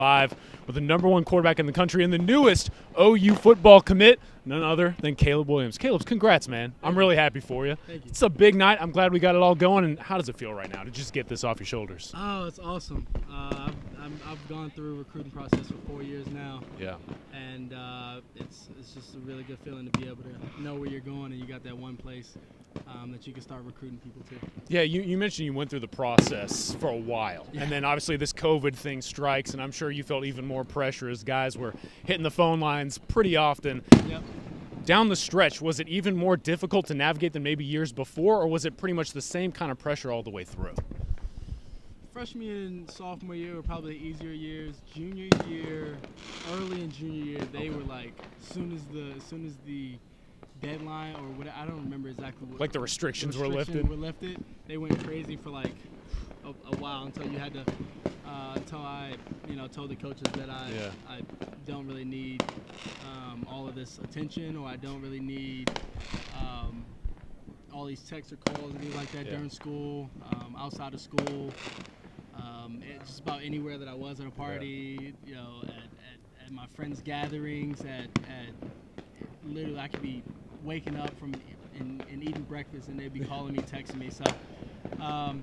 Live with the #1 quarterback in the country and the newest OU football commit, none other than Caleb Williams. Caleb, congrats, man. I'm really happy for you. Thank you. It's a big night. I'm glad we got it all going. And how does it feel right now to just get this off your shoulders? Oh, it's awesome. I've gone through a recruiting process for 4 years now. Yeah. And it's just a really good feeling to be able to know where you're going and you got that one place that you can start recruiting people to. Yeah, you mentioned you went through the process for a while. Yeah. And then obviously this COVID thing strikes, and I'm sure you felt even more pressure as guys were hitting the phone lines pretty often. Yep. Down the stretch, was it even more difficult to navigate than maybe years before, or was it pretty much the same kind of pressure all the way through? Freshman and sophomore year were probably the easier years. Junior year, early in junior year, they were like, as soon as the deadline or what, I don't remember exactly what. Like the restrictions were lifted? They went crazy for like a while until you had to, until I, told the coaches that I don't really need all of this attention, or I don't really need all these texts or calls and things like that during school, outside of school. Just about anywhere that I was at a party, at my friends' gatherings, at literally I could be waking up from and eating breakfast and they'd be calling me, texting me. So I'm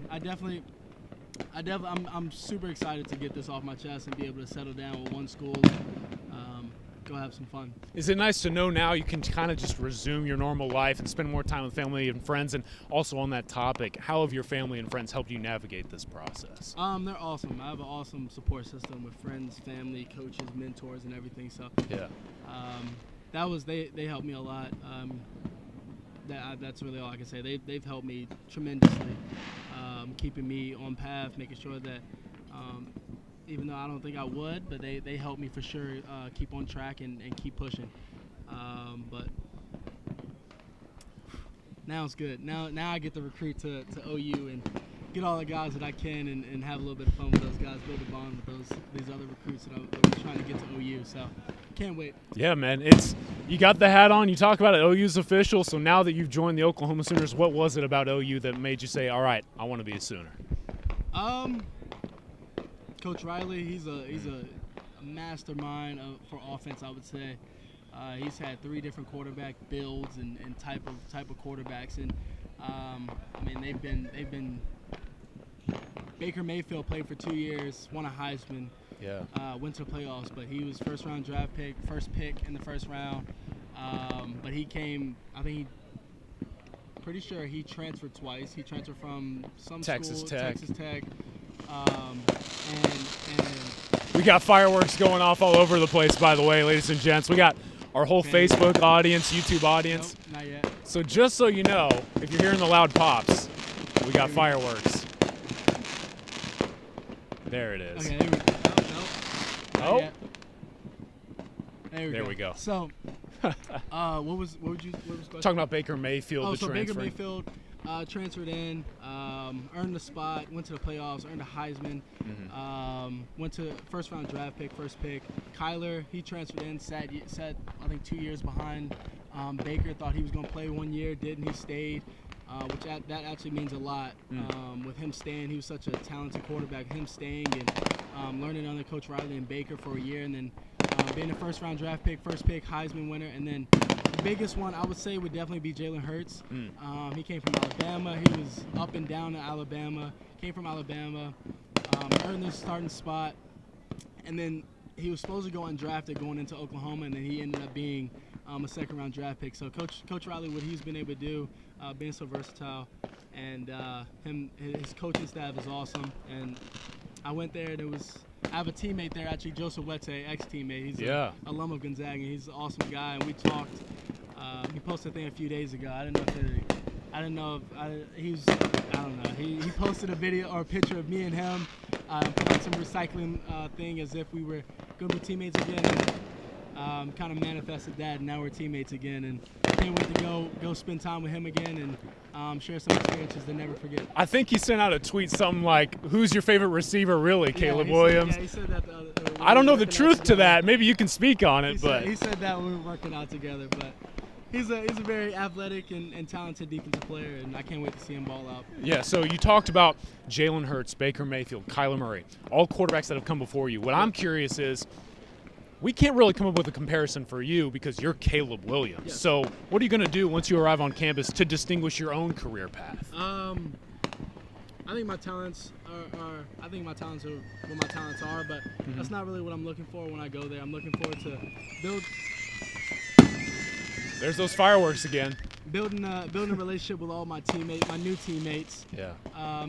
super excited to get this off my chest and be able to settle down with one school. Go have some fun. Is it nice to know now you can kind of just resume your normal life and spend more time with family and friends? And also on that topic, how have your family and friends helped you navigate this process? They're awesome. I have an awesome support system with friends, family, coaches, mentors, and everything. So Yeah. They helped me a lot. That's really all I can say. They've helped me tremendously, keeping me on path, making sure that even though I don't think I would, but they helped me for sure keep on track and keep pushing. But now it's good. Now I get to recruit to OU and get all the guys that I can and have a little bit of fun with those guys, build a bond with these other recruits that I'm trying to get to OU. So can't wait. Yeah, man. You got the hat on. You talk about it. OU's official. So now that you've joined the Oklahoma Sooners, what was it about OU that made you say, all right, I want to be a Sooner? Coach Riley, he's a mastermind for offense, I would say. He's had 3 different quarterback builds and type of quarterbacks, and they've been. Baker Mayfield played for 2 years, won a Heisman. Yeah. Went to the playoffs, but he was first pick in the first round. But he came, pretty sure he transferred twice. He transferred from some Texas school, Tech. Texas Tech. We got fireworks going off all over the place, by the way, ladies and gents. We got our whole Facebook audience, YouTube audience. Nope, not yet. So just so you know, if you're hearing the loud pops, we got fireworks. There it is. Okay, there we go. Oh. Yet. There we go. So, what was the question? Talking about Baker Mayfield, the so transfer. Baker Mayfield transferred in, earned the spot, went to the playoffs, earned a Heisman, went to first round draft pick, first pick. Kyler, he transferred in, sat I think 2 years behind Baker. Thought he was going to play 1 year, didn't. He stayed. Which that actually means a lot. With him staying, he was such a talented quarterback. Him staying and learning under Coach Riley and Baker for a year, and then being a first-round draft pick, first pick, Heisman winner, and then the biggest one I would say would definitely be Jalen Hurts. He came from Alabama. He was up and down in Alabama. Came from Alabama, earned his starting spot, and then he was supposed to go undrafted going into Oklahoma, and then he ended up being a second-round draft pick. So Coach Riley, what he's been able to do, being so versatile, and his coaching staff is awesome. And I went there, and I have a teammate there, actually, Joseph Wette, ex-teammate. He's an alum of Gonzaga, and he's an awesome guy. And we talked. He posted a thing a few days ago. I don't know. He posted a video or a picture of me and him put on some recycling thing as if we were going to be teammates again. And, kind of manifested that, and now we're teammates again. And can't wait to go spend time with him again and share some experiences to never forget. I think he sent out a tweet something like, "Who's your favorite receiver, really, Caleb Williams?" He said that. I don't know the truth to that. Maybe you can speak on it, but he said that when we were working out together. But he's a very athletic and talented defensive player, and I can't wait to see him ball out. Yeah, so you talked about Jalen Hurts, Baker Mayfield, Kyler Murray, all quarterbacks that have come before you. What I'm curious is, we can't really come up with a comparison for you because you're Caleb Williams. Yes. So what are you going to do once you arrive on campus to distinguish your own career path? I think my talents are what my talents are, but that's not really what I'm looking for when I go there. I'm looking forward to There's those fireworks again. building a relationship with all my new teammates. Yeah.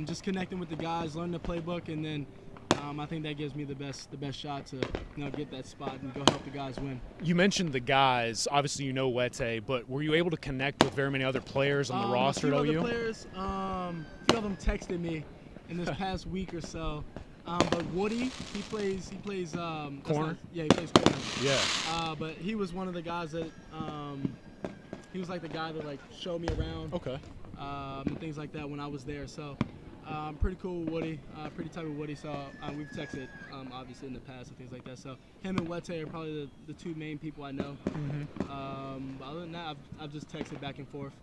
Just connecting with the guys, learning the playbook, and then I think that gives me the best shot to get that spot and go help the guys win. You mentioned the guys. Obviously, you know Wete, but were you able to connect with very many other players on the roster at A few OU? other players, a few of them texted me in this past week or so. But Woody, he plays corner. He plays corner. Yeah. But he was one of the guys that he was like the guy that like showed me around. Okay. And things like that when I was there. So pretty cool with Woody, pretty tight with Woody. So we've texted obviously in the past and things like that. So him and Wete are probably the two main people I know. But other than that, I've just texted back and forth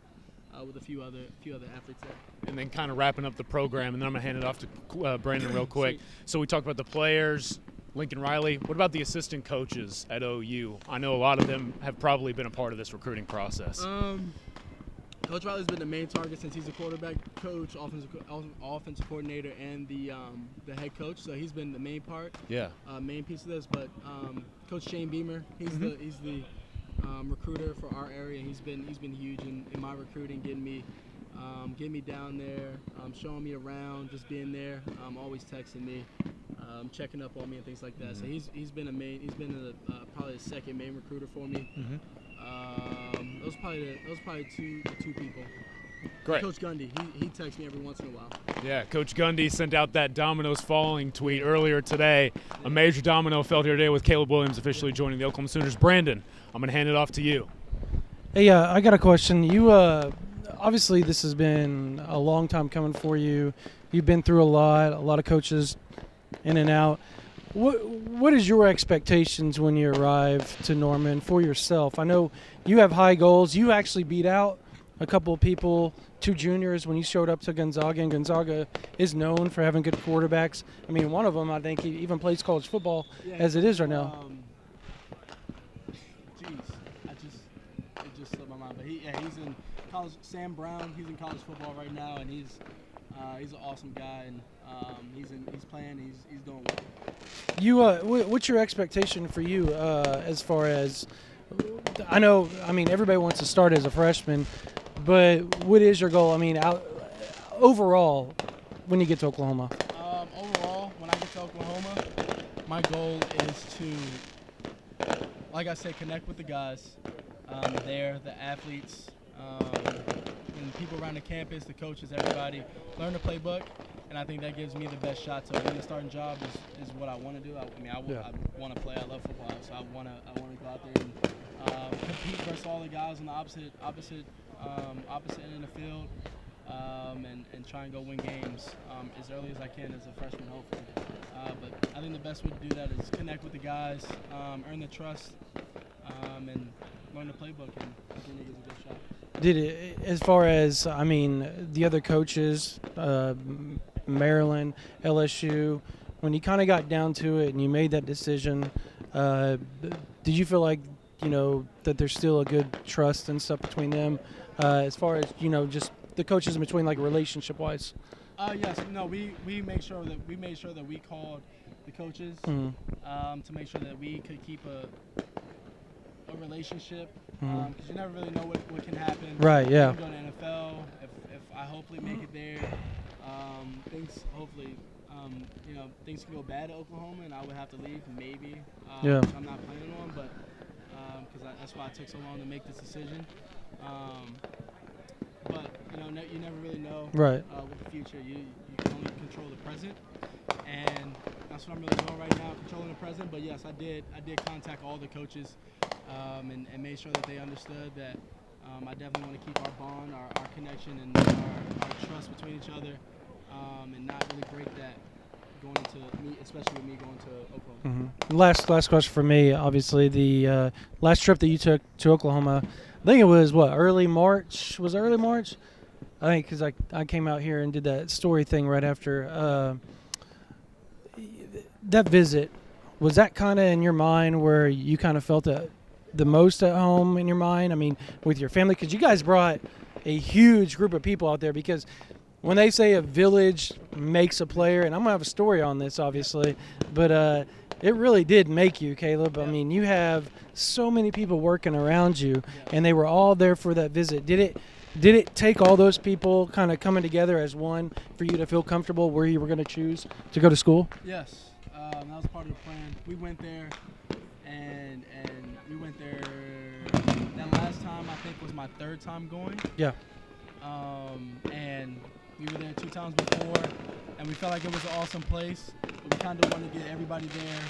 with a few other athletes there. And then kind of wrapping up the program, and then I'm going to hand it off to Brandon real quick. Sweet. So we talked about the players, Lincoln Riley. What about the assistant coaches at OU? I know a lot of them have probably been a part of this recruiting process. Coach Riley's been the main target since he's a quarterback coach, offensive coordinator, and the head coach. So he's been the main part, Yeah. main piece of this. But Coach Shane Beamer, he's the recruiter for our area. He's been huge in my recruiting, getting me down there, showing me around, just being there, always texting me, checking up on me and things like that. So he's been probably the second main recruiter for me. Those probably two people. Great. Coach Gundy, he texts me every once in a while. Yeah, Coach Gundy sent out that dominoes falling tweet earlier today. A major domino fell here today with Caleb Williams officially joining the Oklahoma Sooners. Brandon, I'm going to hand it off to you. Hey, I got a question. You obviously this has been a long time coming for you. You've been through a lot of coaches in and out. What is your expectations when you arrive to Norman for yourself? I know you have high goals. You actually beat out a couple of people, 2 juniors, when you showed up to Gonzaga, and Gonzaga is known for having good quarterbacks. I mean, one of them, I think, he even plays college football as it is right now. It just slipped my mind. But he's in college. Sam Brown, he's in college football right now, and he's an awesome guy, and he's playing. He's doing well. You, what's your expectation for you as far as? I mean, everybody wants to start as a freshman, but what is your goal? I mean, overall, when you get to Oklahoma. Overall, when I get to Oklahoma, my goal is to, like I said, connect with the guys there, the athletes, and people around the campus, the coaches, everybody, learn the playbook. And I think that gives me the best shot to win the starting job is what I want to do. I want to play. I love football, so I want to go out there and compete versus all the guys on the opposite end of the field, and try and go win games as early as I can as a freshman, hopefully. But I think the best way to do that is connect with the guys, earn the trust, and learn the playbook, and I think it gives a good shot. Did it, as far as, I mean, the other coaches, Maryland, LSU, when you kind of got down to it and you made that decision, did you feel like, that there's still a good trust and stuff between them as far as, just the coaches in between, like relationship-wise? Yes. No, we made sure that we called the coaches to make sure that we could keep a relationship, because you never really know what can happen. Right, yeah. You can go to NFL. If I hopefully make it there, things hopefully, things can go bad at Oklahoma, and I would have to leave maybe. Yeah. Which I'm not planning on, but because that's why it took so long to make this decision. But you never really know. Right. With the future, you can only control the present, and that's what I'm really doing right now, controlling the present. But yes, I did contact all the coaches, and made sure that they understood that I definitely want to keep our bond, our connection, and our trust between each other, and not really break that going into me, especially with me going to Oklahoma. Last question for me. Obviously, the last trip that you took to Oklahoma, think it was early March. Was it early March? I think because I came out here and did that story thing right after that visit. Was that kind of in your mind where you kind of felt it the most at home in your mind? I mean, with your family, because you guys brought a huge group of people out there. Because when they say a village makes a player, and I'm gonna have a story on this, obviously, but it really did make you, Caleb. I mean, you have so many people working around you, and they were all there for that visit. Did it take all those people kind of coming together as one for you to feel comfortable where you were going to choose to go to school? Yes, that was part of the plan. We went there, and we went there. That last time I think was my 3rd time going. Yeah. And we were there 2 times before, and we felt like it was an awesome place. But we kind of wanted to get everybody there,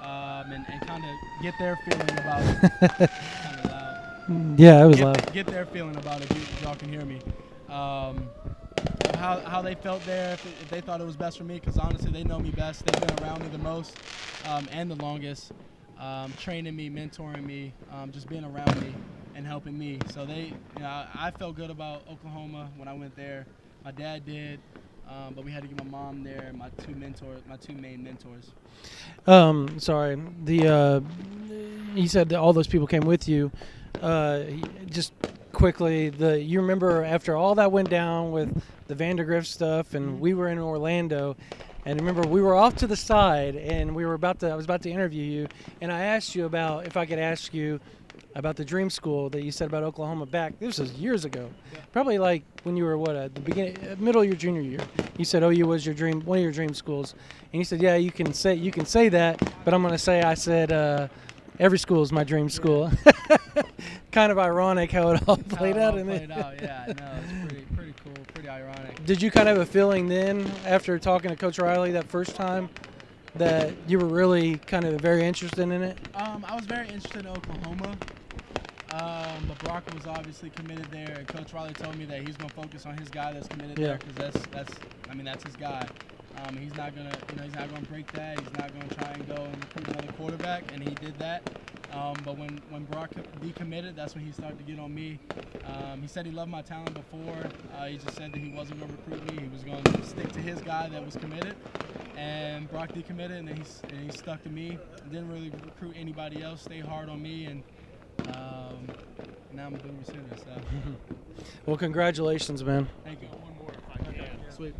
and kind of get their feeling about it. Kind of loud. Yeah, it was loud. Get their feeling about it. If y'all can hear me. How they felt there, if they thought it was best for me, because honestly they know me best. They've been around me the most and the longest, training me, mentoring me, just being around me and helping me. So I felt good about Oklahoma when I went there. My dad did, but we had to get my mom there. My 2 main mentors. Sorry. You said that all those people came with you. Just quickly, you remember after all that went down with the Vandergrift stuff, and we were in Orlando, and remember we were off to the side, and I was about to interview you, and I asked you about if I could ask you about the dream school that you said about Oklahoma back. This was years ago, probably like when you were at the beginning, middle of your junior year. You said OU was one of your dream schools, and you said, yeah, you can say that, but I'm gonna say I said. Every school is my dream school. Kind of ironic how it all played out. Yeah, no, it's pretty cool, pretty ironic. Did you kind of have a feeling then, after talking to Coach Riley that first time, that you were really kind of very interested in it? I was very interested in Oklahoma, but Brock was obviously committed there, and Coach Riley told me that he's going to focus on his guy that's committed there, because that's his guy. He's not gonna, he's not gonna break that. He's not gonna try and go and recruit another quarterback, and he did that. But when Brock decommitted, that's when he started to get on me. He said he loved my talent before. He just said that he wasn't gonna recruit me. He was gonna stick to his guy that was committed. And Brock decommitted, and then he stuck to me. Didn't really recruit anybody else. Stayed hard on me, and now I'm a Boomer Sooner. So. Well, congratulations, man. Thank you. One more if I can. Sweet.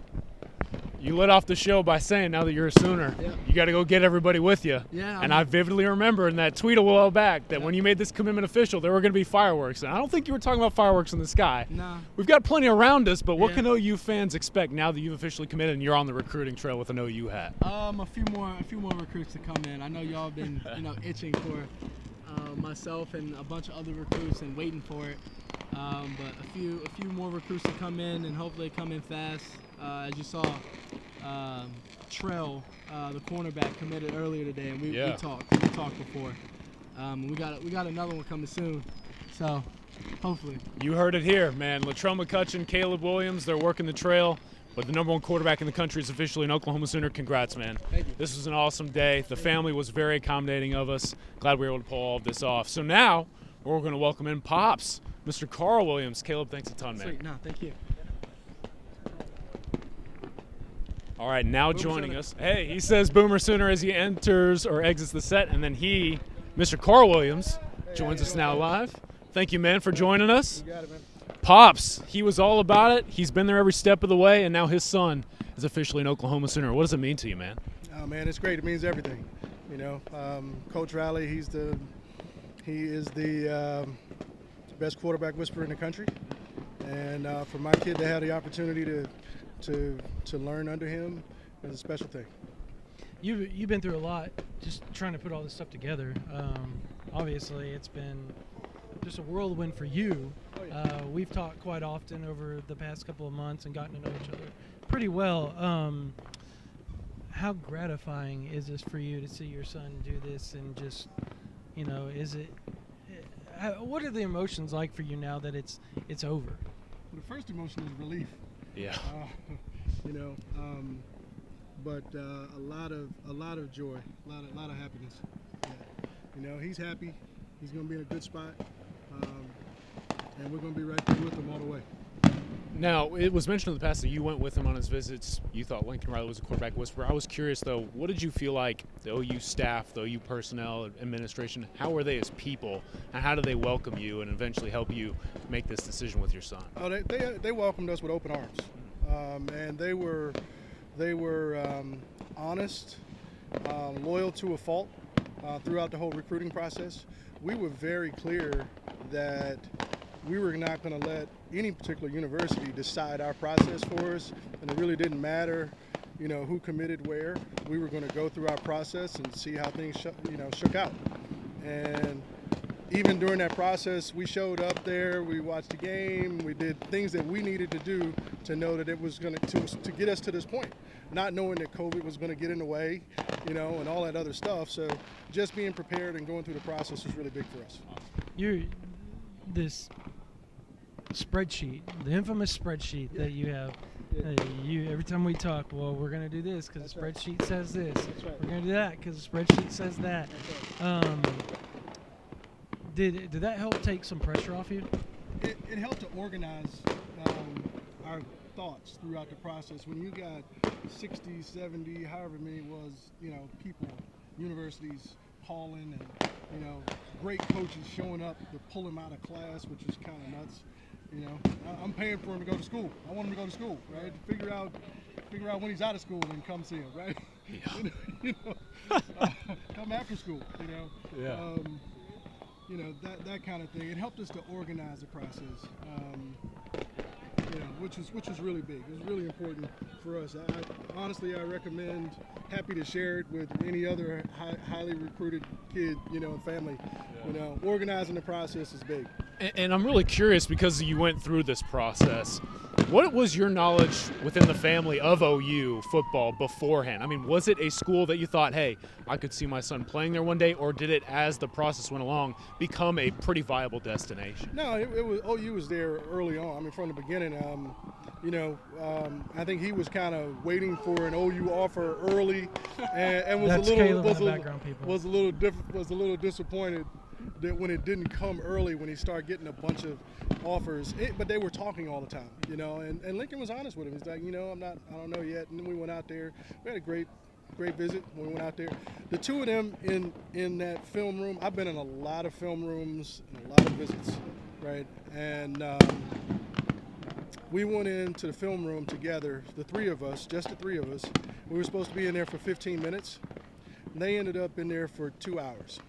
You lit off the show by saying now that you're a Sooner, you got to go get everybody with you. Yeah. And I vividly remember in that tweet a while back that when you made this commitment official, there were going to be fireworks. And I don't think you were talking about fireworks in the sky. No. We've got plenty around us, but what can OU fans expect now that you've officially committed and you're on the recruiting trail with an OU hat? A few more recruits to come in. I know y'all have been, itching for myself and a bunch of other recruits and waiting for it. But a few more recruits to come in, and hopefully come in fast. As you saw, Trell, the cornerback, committed earlier today, and we talked before. We got another one coming soon, so hopefully. You heard it here, man. Latrell McCutcheon, Caleb Williams, they're working the trail. But the #1 quarterback in the country is officially an Oklahoma Sooner. Congrats, man. Thank you. This was an awesome day. The family was very accommodating of us. Glad we were able to pull all of this off. So now we're going to welcome in Pops, Mr. Carl Williams. Caleb, thanks a ton, man. Sweet. No, thank you. All right, now joining us. Hey, he says Boomer Sooner as he enters or exits the set, and then he, Mr. Carl Williams, joins us now live. Thank you, man, for joining us. You got it, man. Pops, he was all about it. He's been there every step of the way, and now his son is officially an Oklahoma Sooner. What does it mean to you, man? Oh, man, it's great. It means everything. Coach Riley, he is the best quarterback whisperer in the country, and for my kid to have the opportunity to learn under him is a special thing. You've been through a lot just trying to put all this stuff together. Obviously, it's been just a whirlwind for you. We've talked quite often over the past couple of months and gotten to know each other pretty well. How gratifying is this for you to see your son do this, and just, what are the emotions like for you now that it's over? The first emotion is relief. Yeah. But a lot of joy, a lot of happiness. Yeah. He's happy. He's going to be in a good spot. and we're going to be right there with him all the way. Now, it was mentioned in the past that you went with him on his visits. You thought Lincoln Riley was a quarterback whisperer. I was curious, though, what did you feel like the OU staff, the OU personnel, administration, how were they as people, and how did they welcome you and eventually help you make this decision with your son? Oh, they welcomed us with open arms, and they were honest, loyal to a fault throughout the whole recruiting process. We were very clear that we were not going to let any particular university decide our process for us, and it really didn't matter, who committed where. We were going to go through our process and see how things shook out. And even during that process, we showed up there, we watched the game, we did things that we needed to do to know that it was going to get us to this point, not knowing that COVID was going to get in the way, and all that other stuff. So just being prepared and going through the process was really big for us. This spreadsheet, the infamous spreadsheet that you have. You every time we talk, well, we're going to do this because the spreadsheet says this. right. We're going to do that because the spreadsheet says that. Did that help take some pressure off you? It helped to organize our thoughts throughout the process. When you got 60, 70, however many it was, people, universities calling and, great coaches showing up to pull him out of class, which is kind of nuts. I'm paying for him to go to school. I want him to go to school, right? Figure out when he's out of school and come see him, right? Yeah. Come after school, Yeah. That kind of thing. It helped us to organize the process, which was really big. It was really important for us. Honestly, I recommend, happy to share it with any other highly recruited kid, and family. Organizing the process is big. And I'm really curious because you went through this process. What was your knowledge within the family of OU football beforehand? I mean, was it a school that you thought, hey, I could see my son playing there one day, or did it, as the process went along, become a pretty viable destination? No, it was OU was there early on. I mean, from the beginning. I think he was kind of waiting for an OU offer early, and was That's a little Caleb in the background, people. was a little disappointed that when it didn't come early, when he started getting a bunch of offers, but they were talking all the time, and Lincoln was honest with him. He's like, I don't know yet. And then we went out there. We had a great visit when we went out there. The two of them in that film room, I've been in a lot of film rooms and a lot of visits, right? And we went into the film room together, the three of us, just the three of us. We were supposed to be in there for 15 minutes. And they ended up in there for 2 hours.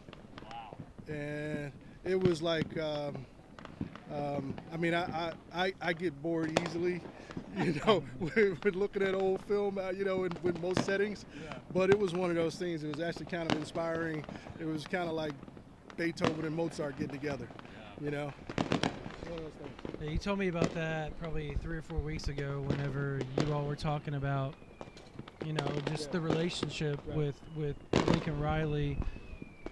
And it was like, I get bored easily, with looking at old film, with most settings. Yeah. But it was one of those things. It was actually kind of inspiring. It was kind of like Beethoven and Mozart getting together, One of those things. Yeah, you told me about that probably 3 or 4 weeks ago whenever you all were talking about, just the relationship Right. with Lincoln Riley.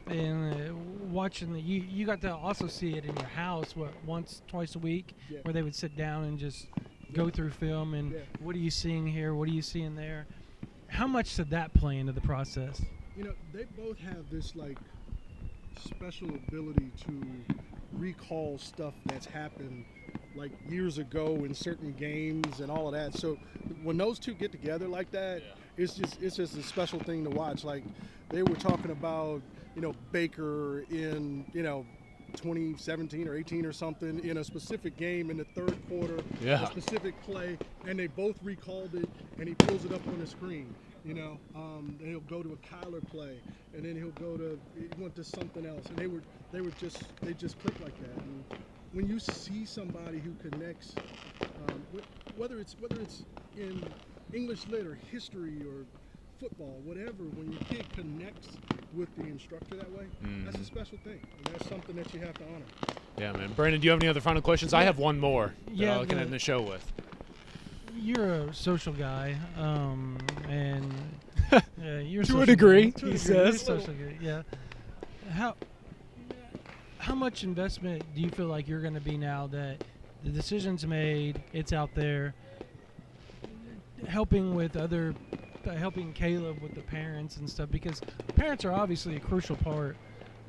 And watching you got to also see it in your house, twice a week, Yeah. where they would sit down and just go through film and Yeah. what are you seeing here? What are you seeing there? How much did that play into the process? They both have this special ability to recall stuff that's happened years ago in certain games and all of that. So when those two get together like that, it's just a special thing to watch. Like they were talking about, Baker in, 2017 or 18 or something in a specific game in the third quarter, Yeah. a specific play, and they both recalled it, and he pulls it up on the screen. And he'll go to a Kyler play, and then he went to something else, and they just click like that. And when you see somebody who connects, whether it's in English lit or history or football, whatever, when your kid connects with the instructor that way, that's a special thing, and that's something that you have to honor. Yeah, man. Brandon, do you have any other final questions? I have one more Yeah, that I can end the show with. You're a social guy, and you're a To a social degree, guy. he You're a says. social guy, yeah. How much investment do you feel like you're going to be now that the decision's made, it's out there, helping Caleb with the parents and stuff, because parents are obviously a crucial part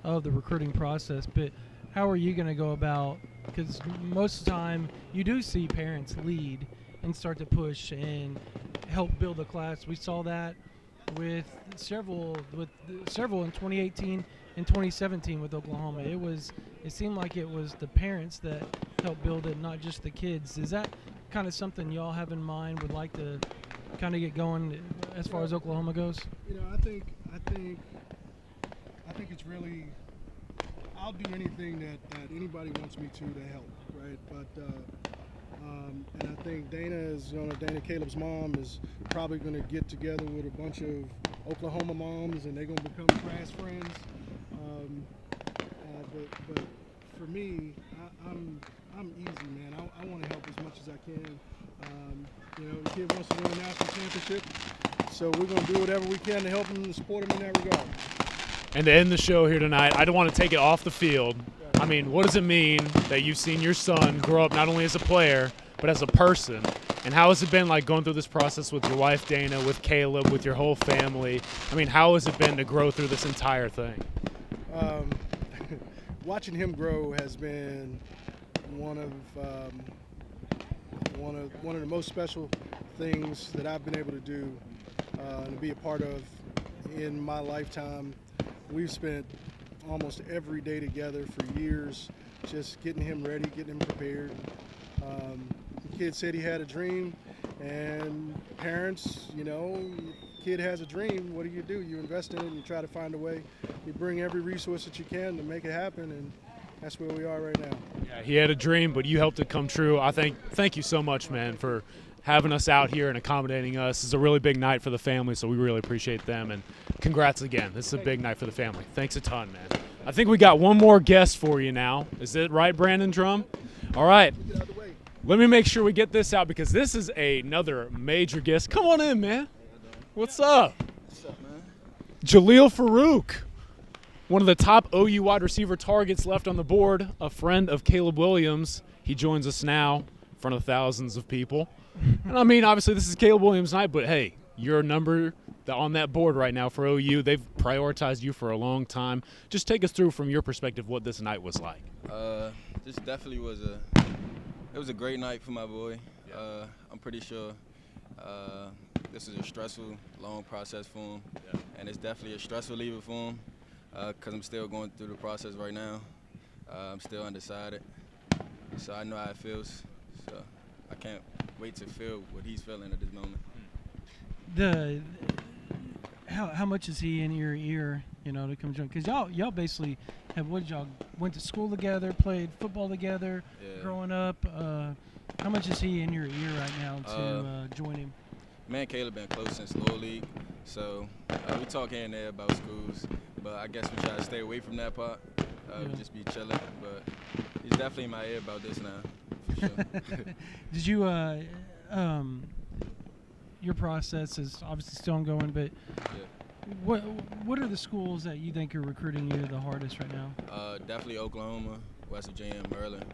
of the recruiting process, but how are you going to go about Because most of the time you do see parents lead and start to push and help build a class. We saw that with several in 2018 and 2017 with Oklahoma. It seemed like it was the parents that helped build it, not just the kids. Is that kind of something y'all have in mind, would like to kind of get going as far as Oklahoma goes? I think it's really, I'll do anything that anybody wants me to help, right? But and I think Dana Caleb's mom is probably going to get together with a bunch of Oklahoma moms, and they're going to become fast friends. But for me, I'm easy, man. I want to help as much as I can. The kid wants to win a national championship, so we're going to do whatever we can to help him and support him in that regard. And to end the show here tonight, I don't want to take it off the field. I mean, what does it mean that you've seen your son grow up not only as a player, but as a person? And how has it been like going through this process with your wife, Dana, with Caleb, with your whole family? I mean, how has it been to grow through this entire thing? Watching him grow has been one of the most special things that I've been able to do and to be a part of in my lifetime. We've spent almost every day together for years, just getting him ready, getting him prepared. The kid said he had a dream, and parents, kid has a dream, what do? You invest in it and you try to find a way. You bring every resource that you can to make it happen, and that's where we are right now. Yeah, he had a dream, but you helped it come true. Thank you so much, man, for having us out here and accommodating us. It's a really big night for the family, so we really appreciate them. And congrats again. This is a big night for the family. Thanks a ton, man. I think we got one more guest for you now. Is it right, Brandon Drum? All right. Get out of the way. Let me make sure we get this out because this is another major guest. Come on in, man. What's up? What's up, man? Jaleel Farouk, one of the top OU wide receiver targets left on the board, a friend of Caleb Williams. He joins us now in front of thousands of people. And I mean, obviously, this is Caleb Williams' night, but hey, you're a number on that board right now for OU. They've prioritized you for a long time. Just take us through from your perspective what this night was like. This definitely was a great night for my boy. I'm pretty sure this is a stressful, long process for him, and it's definitely a stressful leaving for him because I'm still going through the process right now. I'm still undecided, so I know how it feels. So I can't wait to feel what he's feeling at this moment. How much is he in your ear, to come join? Because y'all basically y'all went to school together, played football together, growing up. How much is he in your ear right now to join him? Me and Caleb been close since Little League, so we talk here and there about schools, but I guess we try to stay away from that part. We just be chilling, but he's definitely in my ear about this now, for sure. Did you, your process is obviously still ongoing, but what are the schools that you think are recruiting you the hardest right now? Definitely Oklahoma, West Virginia, Maryland,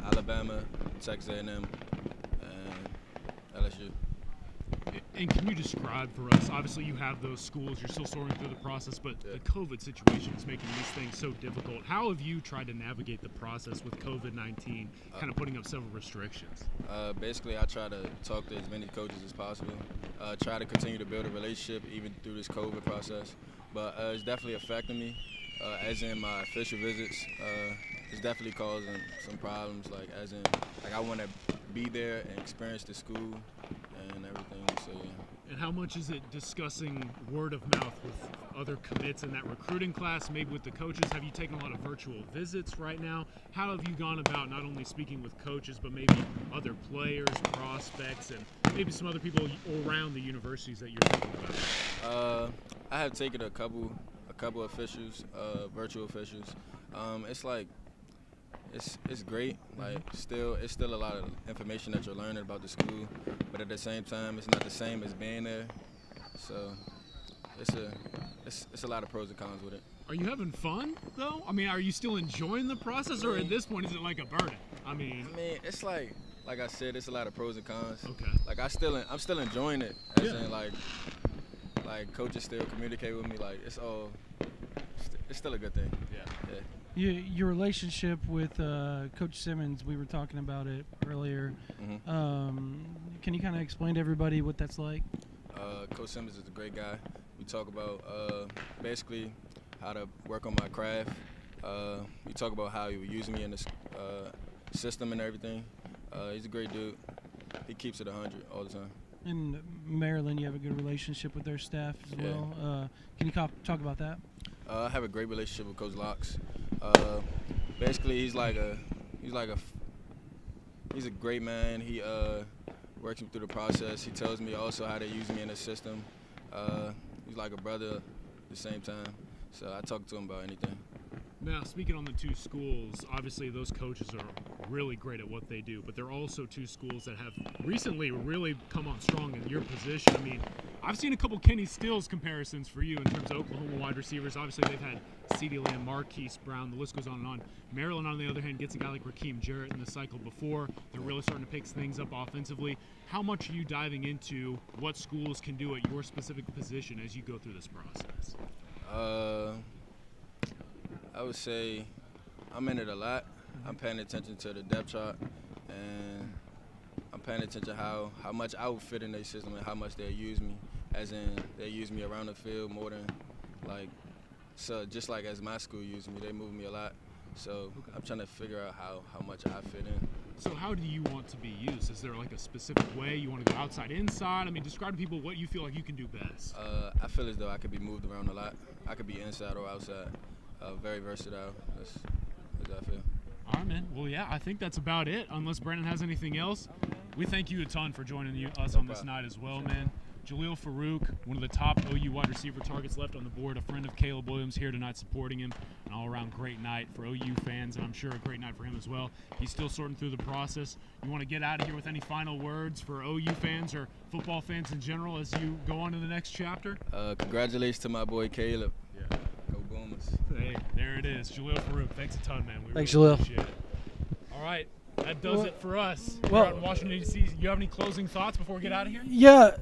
Alabama, Texas A&M, and LSU. And can you describe for us, obviously you have those schools, you're still sorting through the process, but the COVID situation is making these things so difficult. How have you tried to navigate the process with COVID-19 kind of putting up several restrictions? Basically, I try to talk to as many coaches as possible, try to continue to build a relationship even through this COVID process. But it's definitely affecting me, as in my official visits. It's definitely causing some problems, I want to be there and experience the school and everything. So yeah. And how much is it discussing word of mouth with other commits in that recruiting class, maybe with the coaches? Have you taken a lot of virtual visits right now? How have you gone about not only speaking with coaches, but maybe other players, prospects, and maybe some other people around the universities that you're thinking about? I have taken a couple officials, virtual officials. It's great. It's still a lot of information that you're learning about the school, but at the same time, it's not the same as being there. So it's a lot of pros and cons with it. Are you having fun though? I mean, are you still enjoying the process, or at this point, is it like a burden? I mean, it's like I said, it's a lot of pros and cons. Okay. I'm still enjoying it. As in, coaches still communicate with me. It's it's still a good thing. Yeah. Your relationship with Coach Simmons, we were talking about it earlier. Can you kind of explain to everybody what that's like? Coach Simmons is a great guy. We talk about basically how to work on my craft. We talk about how he would use me in the system and everything. He's a great dude. He keeps it 100 all the time. In Maryland, you have a good relationship with their staff as well. Can you talk about that? I have a great relationship with Coach Locks. Basically, he's a great man. He works me through the process. He tells me also how to use me in the system. He's like a brother at the same time. So I talk to him about anything. Now, speaking on the two schools, obviously those coaches are really great at what they do, but they're also two schools that have recently really come on strong in your position. I mean, I've seen a couple Kenny Stills comparisons for you in terms of Oklahoma wide receivers. Obviously, they've had CeeDee Lamb, Marquise Brown, the list goes on and on. Maryland, on the other hand, gets a guy like Raheem Jarrett in the cycle before. They're really starting to pick things up offensively. How much are you diving into what schools can do at your specific position as you go through this process? I would say I'm in it a lot. I'm paying attention to the depth chart, and I'm paying attention to how much I would fit in their system and how much they use me, as in they use me around the field more than just like as my school used me. They move me a lot. So I'm trying to figure out how much I fit in. So how do you want to be used? Is there like a specific way you want to go outside, inside? I mean, describe to people what you feel like you can do best. I feel as though I could be moved around a lot. I could be inside or outside. Very versatile. That's what I feel. All right, man. Well, yeah, I think that's about it. Unless Brandon has anything else, we thank you a ton for joining us on this night as well, man. Jalil Farooq, one of the top OU wide receiver targets left on the board, a friend of Caleb Williams here tonight supporting him. An all-around great night for OU fans, and I'm sure a great night for him as well. He's still sorting through the process. You want to get out of here with any final words for OU fans or football fans in general as you go on to the next chapter? Congratulations to my boy Caleb. Yeah. Go Boomers. Hey, there it is. Jalil Farooq. Thanks a ton, man. Thanks, really Jalil. Appreciate it. All right. That does it for us. Well- We're out in Washington, D.C. You have any closing thoughts before we get out of here? Yeah.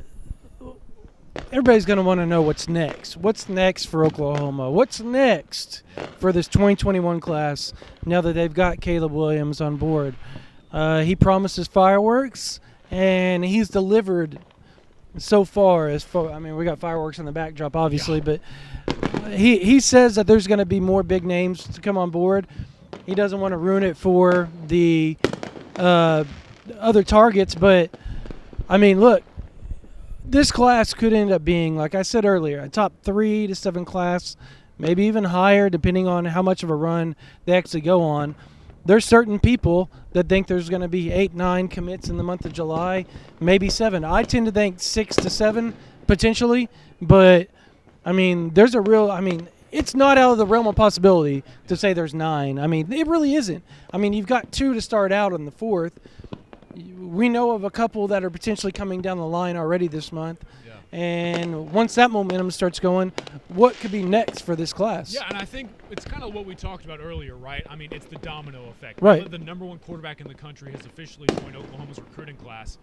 Everybody's going to want to know what's next. What's next for Oklahoma? What's next for this 2021 class now that they've got Caleb Williams on board? He promises fireworks, and he's delivered so far. I mean, we got fireworks in the backdrop, obviously, but he says that there's going to be more big names to come on board. He doesn't want to ruin it for the other targets, but, I mean, look, this class could end up being, like I said earlier, a top 3 to 7 class, maybe even higher, depending on how much of a run they actually go on. There's certain people that think there's going to be 8, 9 commits in the month of July, maybe 7. I tend to think 6 to 7 potentially, but, I mean, it's not out of the realm of possibility to say there's 9. I mean, it really isn't. I mean, you've got 2 to start out on the 4th. We know of a couple that are potentially coming down the line already this month. Yeah. And once that momentum starts going, what could be next for this class? Yeah, and I think it's kind of what we talked about earlier, right? I mean, it's the domino effect. Right. Now that the number 1 quarterback in the country has officially joined Oklahoma's recruiting class,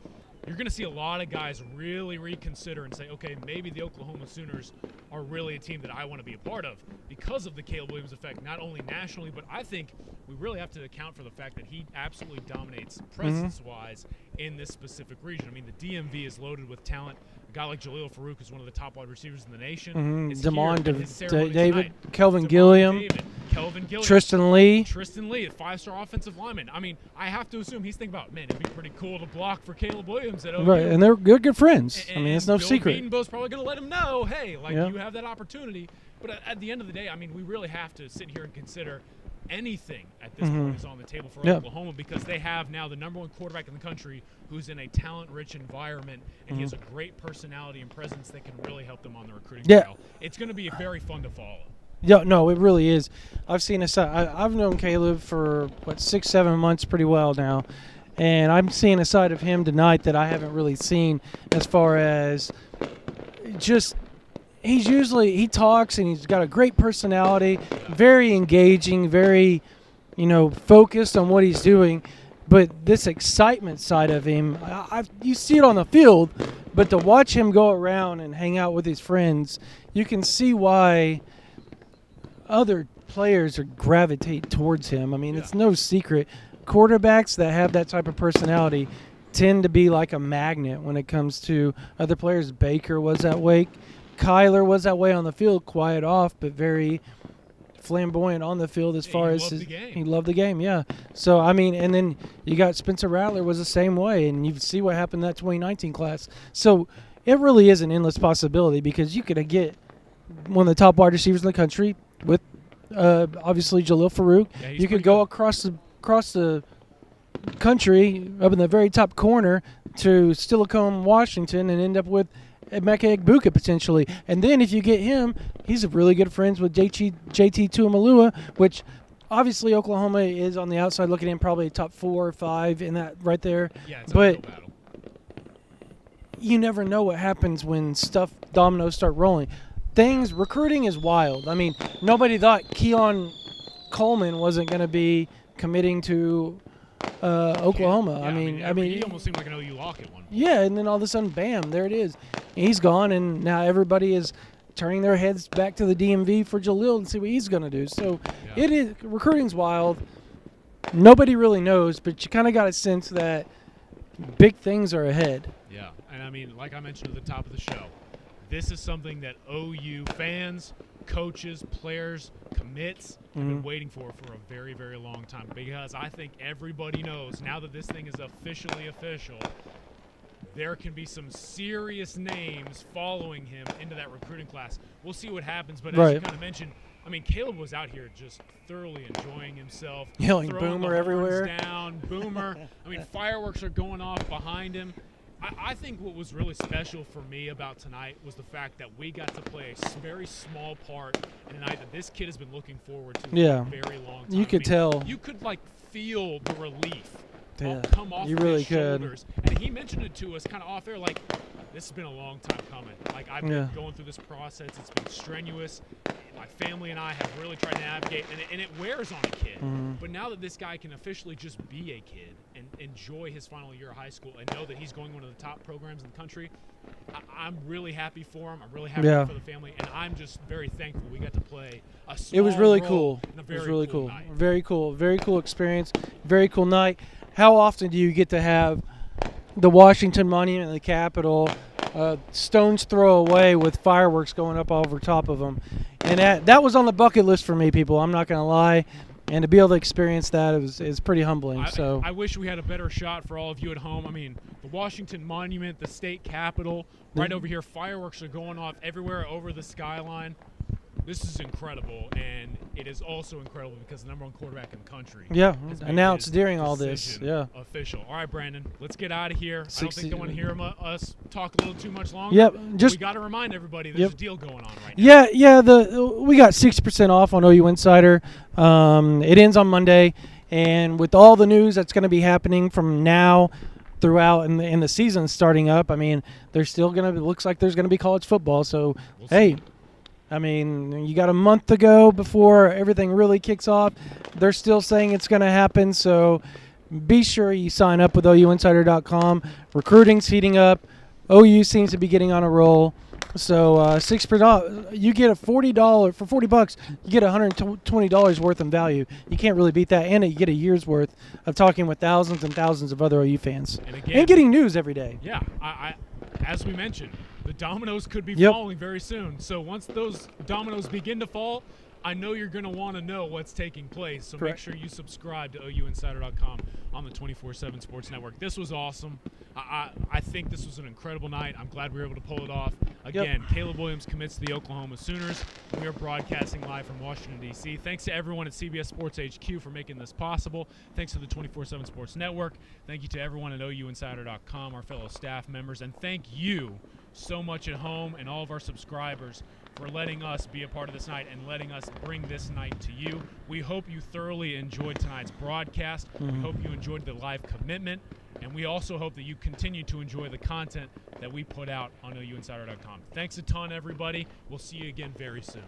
you're going to see a lot of guys really reconsider and say, okay, maybe the Oklahoma Sooners are really a team that I want to be a part of because of the Caleb Williams effect, not only nationally, but I think we really have to account for the fact that he absolutely dominates presence-wise in this specific region. I mean, the DMV is loaded with talent. A guy like Jalil Farooq is one of the top wide receivers in the nation. Is Damon here at his ceremony David, tonight. Kelvin Damon Gilliam, David, Kelvin Gilliam, Tristan Lee. a 5-star offensive lineman. I mean, I have to assume he's thinking about, man, it'd be pretty cool to block for Caleb Williams at OU. Right, and they're good friends. I mean, it's no Bill secret. Bedenbaugh's probably going to let him know, hey, like, Yeah. you have that opportunity. But at the end of the day, I mean, we really have to sit here and consider anything at this point is on the table for Yeah. Oklahoma because they have now the number 1 quarterback in the country who's in a talent-rich environment, and he has a great personality and presence that can really help them on the recruiting trail. It's going to be very fun to follow. Yeah, no, it really is. I've seen I've known Caleb for 6, 7 months pretty well now, and I'm seeing a side of him tonight that I haven't really seen as far as just he talks and he's got a great personality, very engaging, very focused on what he's doing. But this excitement side of him, you see it on the field, but to watch him go around and hang out with his friends, you can see why other players gravitate towards him. I mean, Yeah. it's no secret. Quarterbacks that have that type of personality tend to be like a magnet when it comes to other players. Baker was that way. Kyler was that way on the field, quiet off, but very flamboyant on the field as Yeah, far he as loved the game. he loved the game, yeah. So I mean, and then you got Spencer Rattler was the same way, and you see what happened in that 2019 class. So it really is an endless possibility because you could get one of the top wide receivers in the country with obviously Jalil Farouk. Yeah, he's You could pretty go good. across the country up in the very top corner to Steilacoom, Washington, and end up with Emeka Egbuka potentially. And then if you get him, he's really good friends with JT Tuimalua, which obviously Oklahoma is on the outside looking in, probably top 4 or 5 in that right there. Yeah, it's But a real battle. you never know what happens when dominoes start rolling. Recruiting is wild. I mean, nobody thought Keon Coleman wasn't going to be committing to Oklahoma. Yeah, I mean, he almost seemed like an OU lock at one point. yeah, and then all of a sudden, bam, there it is. He's gone, and now everybody is turning their heads back to the DMV for Jalil and see what he's going to do. So Yeah. recruiting's wild. Nobody really knows, but you kind of got a sense that big things are ahead. Yeah, and I mean, like I mentioned at the top of the show, this is something that OU fans, coaches, players, commits have been waiting for a very, very long time because I think everybody knows now that this thing is officially official, there can be some serious names following him into that recruiting class. We'll see what happens, but as you Right. kind of mentioned, I mean, Caleb was out here just thoroughly enjoying himself. Yelling throwing the Boomer horns everywhere. down, Boomer. I mean, fireworks are going off behind him. I think what was really special for me about tonight was the fact that we got to play a very small part in a night that this kid has been looking forward to Yeah. for a very long time. You could tell. You could, like, feel the relief Yeah, come off you of really his could. shoulders. And he mentioned it to us kind of off air, like, this has been a long time coming. Like, I've been Yeah. going through this process. It's been strenuous. My family and I have really tried to navigate, and it wears on a kid. Mm-hmm. But now that this guy can officially just be a kid and enjoy his final year of high school and know that he's going to one of the top programs in the country, I'm really happy for him. I'm really happy Yeah. for the family, and I'm just very thankful we got to play a small It was really role cool. in a It very was really cool. night. Very cool. Very cool experience. Very cool night. How often do you get to have the Washington Monument in the Capitol stone's throw away with fireworks going up over top of them? And that was on the bucket list for me, people. I'm not going to lie. And to be able to experience that is pretty humbling. So I wish we had a better shot for all of you at home. I mean, the Washington Monument, the state capitol, right over here, fireworks are going off everywhere over the skyline. This is incredible, and it is also incredible because the number one quarterback in the country yeah, has made announced his during all this. decision Yeah. official. All right, Brandon, let's get out of here. I don't 60 think they want to hear us talk a little too much longer. Yep, but just- we got to remind everybody there's Yep. a deal going on right now. Yeah. We got 60% off on OU Insider. It ends on Monday, and with all the news that's going to be happening from now throughout in the season starting up, I mean, there's still going to looks like there's going to be college football. So We'll see. hey, I mean, you got a month to go before everything really kicks off. They're still saying it's going to happen, so be sure you sign up with OUinsider.com. Recruiting's heating up. OU seems to be getting on a roll. So $6, you get for $40, you get $120 worth in value. You can't really beat that, and you get a year's worth of talking with thousands and thousands of other OU fans, And again, getting news every day. yeah, I as we mentioned, the dominoes could be Yep. falling very soon. So once those dominoes begin to fall, I know you're going to want to know what's taking place. So Correct. make sure you subscribe to OUinsider.com on the 24/7 Sports Network. This was awesome. I think this was an incredible night. I'm glad we were able to pull it off. Again, Caleb Williams commits to the Oklahoma Sooners. We are broadcasting live from Washington, D.C. Thanks to everyone at CBS Sports HQ for making this possible. Thanks to the 24/7 Sports Network. Thank you to everyone at OUinsider.com, our fellow staff members. And thank you so much at home and all of our subscribers for letting us be a part of this night and letting us bring this night to you. We hope you thoroughly enjoyed tonight's broadcast. We hope you enjoyed the live commitment. And we also hope that you continue to enjoy the content that we put out on OUinsider.com. Thanks a ton, everybody. We'll see you again very soon.